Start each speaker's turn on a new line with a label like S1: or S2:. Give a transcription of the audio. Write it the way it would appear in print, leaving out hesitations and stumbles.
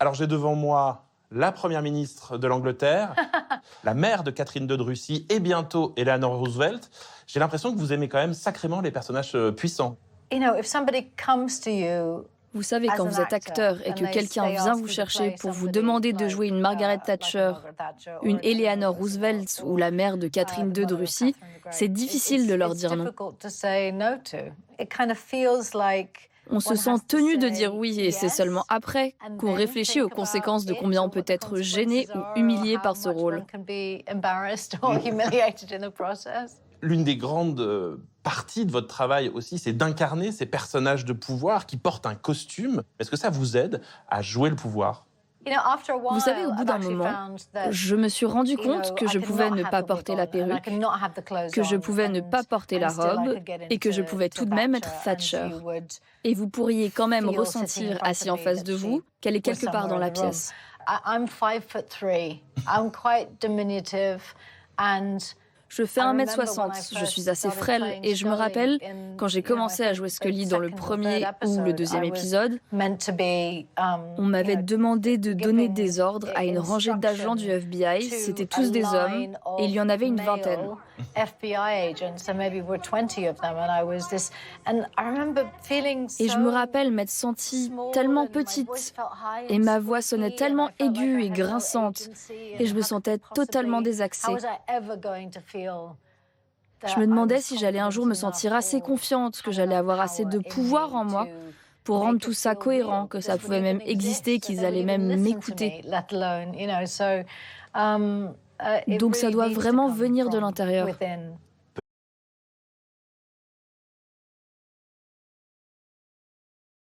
S1: Alors j'ai devant moi la première ministre de l'Angleterre, la mère de Catherine II de Russie et bientôt Eleanor Roosevelt. J'ai l'impression que vous aimez quand même sacrément les personnages puissants.
S2: Vous savez, quand vous êtes acteur et que quelqu'un vient vous chercher pour vous demander de jouer une Margaret Thatcher, une Eleanor Roosevelt ou la mère de Catherine II de Russie, c'est difficile de leur dire non. On se sent tenu de dire oui et c'est seulement après qu'on réfléchit aux conséquences de combien on peut être gêné ou humilié par ce rôle.
S1: L'une des grandes parties de votre travail aussi, c'est d'incarner ces personnages de pouvoir qui portent un costume. Est-ce que ça vous aide à jouer le pouvoir ?
S2: Vous savez, au bout d'un moment, je me suis rendu compte que je pouvais ne pas porter la perruque, que je pouvais ne pas porter la robe et que je pouvais tout de même être Thatcher. Et vous pourriez quand même ressentir, assis en face de vous, qu'elle est quelque part dans la pièce. Je fais 1m60, je suis assez frêle et je me rappelle, quand j'ai commencé à jouer Scully dans le premier ou le deuxième épisode, on m'avait demandé de donner des ordres à une rangée d'agents du FBI, c'était tous des hommes et il y en avait une vingtaine. Et je me rappelle m'être sentie tellement petite et ma voix sonnait tellement aiguë et grinçante et je me sentais totalement désaxée. Je me demandais si j'allais un jour me sentir assez confiante, que j'allais avoir assez de pouvoir en moi pour rendre tout ça cohérent, que ça pouvait même exister, qu'ils allaient même m'écouter. Donc ça doit vraiment venir de l'intérieur.